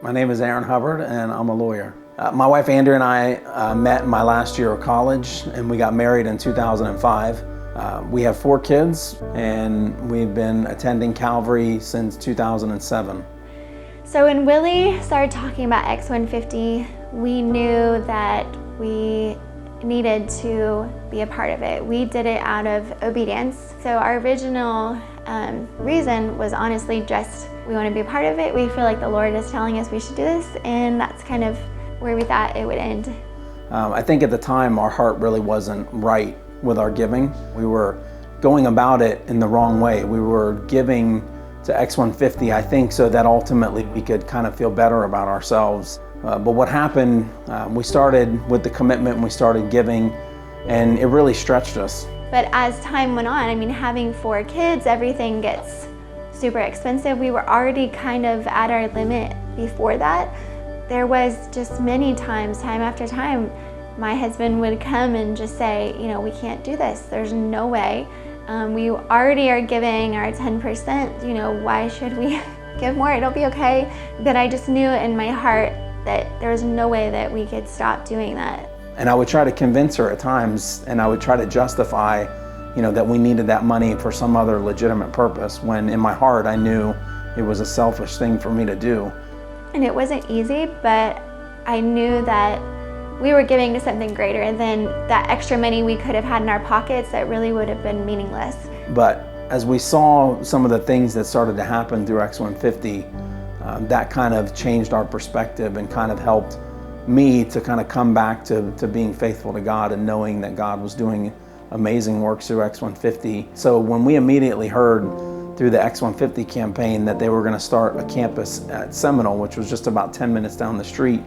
My name is Aaron Hubbard, and I'm a lawyer. My wife Andrea and I met in my last year of college, and we got married in 2005. We have 4 kids, and we've been attending Calvary since 2007. So when Willie started talking about X150, we knew that we needed to be a part of it. We did it out of obedience. So our original reason was honestly just we want to be a part of it. We feel like the Lord is telling us we should do this, and that's kind of where we thought it would end. I think at the time our heart really wasn't right with our giving. We were going about it in the wrong way. We were giving to X150, I think, so that ultimately we could kind of feel better about ourselves. But what happened, we started with the commitment and we started giving, and it really stretched us. But as time went on, I mean, having 4 kids, everything gets super expensive. We were already kind of at our limit before that. There was just many times, time after time, my husband would come and just say, you know, we can't do this. There's no way. We already are giving our 10%, you know, why should we give more? It'll be okay. But I just knew in my heart that there was no way that we could stop doing that. And I would try to convince her at times, and I would try to justify, you know, that we needed that money for some other legitimate purpose, when in my heart I knew it was a selfish thing for me to do. And it wasn't easy, but I knew that we were giving to something greater than that extra money we could have had in our pockets that really would have been meaningless. But as we saw some of the things that started to happen through X150, that kind of changed our perspective and kind of helped me to kind of come back to being faithful to God and knowing that God was doing amazing works through X150. So when we immediately heard through the X150 campaign that they were going to start a campus at Seminole, which was just about 10 minutes down the street,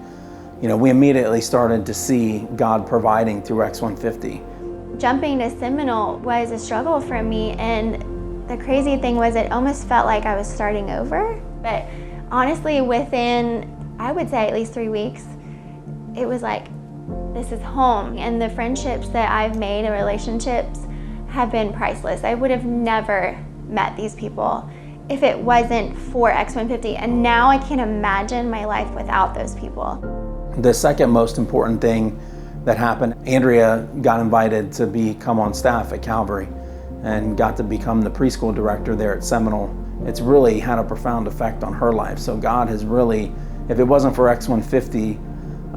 you know, we immediately started to see God providing through X150. Jumping to Seminole was a struggle for me, and the crazy thing was it almost felt like I was starting over. But honestly, within, I would say at least 3 weeks, it was like, this is home. And the friendships that I've made and relationships have been priceless. I would have never met these people if it wasn't for X150. And now I can't imagine my life without those people. The second most important thing that happened, Andrea got invited to come on staff at Calvary and got to become the preschool director there at Seminole. It's really had a profound effect on her life. So God has really, if it wasn't for X150,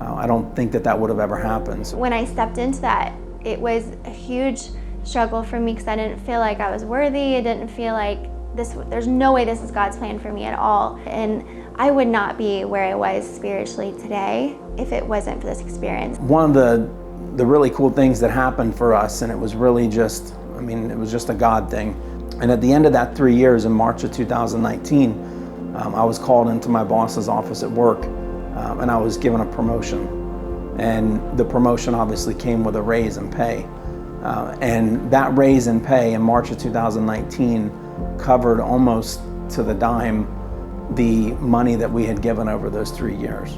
I don't think that would have ever happened. When I stepped into that, it was a huge struggle for me because I didn't feel like I was worthy. I didn't feel like there's no way this is God's plan for me at all. And I would not be where I was spiritually today if it wasn't for this experience. One of the really cool things that happened for us, and it was really just, I mean, it was just a God thing. And at the end of that 3 years, in March of 2019, I was called into my boss's office at work, and I was given a promotion. And the promotion obviously came with a raise in pay. And that raise in pay in March of 2019 covered almost to the dime the money that we had given over those 3 years.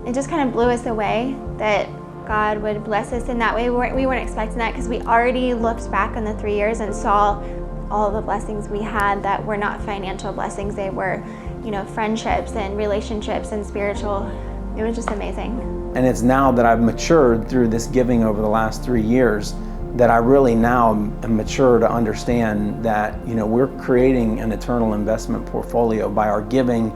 It just kind of blew us away that God would bless us in that way. We weren't expecting that because we already looked back on the 3 years and saw all the blessings we had that were not financial blessings. They were, you know, friendships and relationships and spiritual. It was just amazing. And it's now that I've matured through this giving over the last 3 years that I really now am mature to understand that, you know, we're creating an eternal investment portfolio by our giving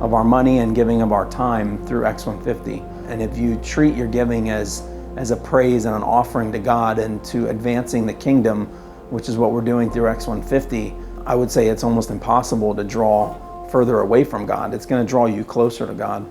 of our money and giving of our time through X150. And if you treat your giving as a praise and an offering to God and to advancing the kingdom, which is what we're doing through X150, I would say it's almost impossible to draw further away from God. It's going to draw you closer to God.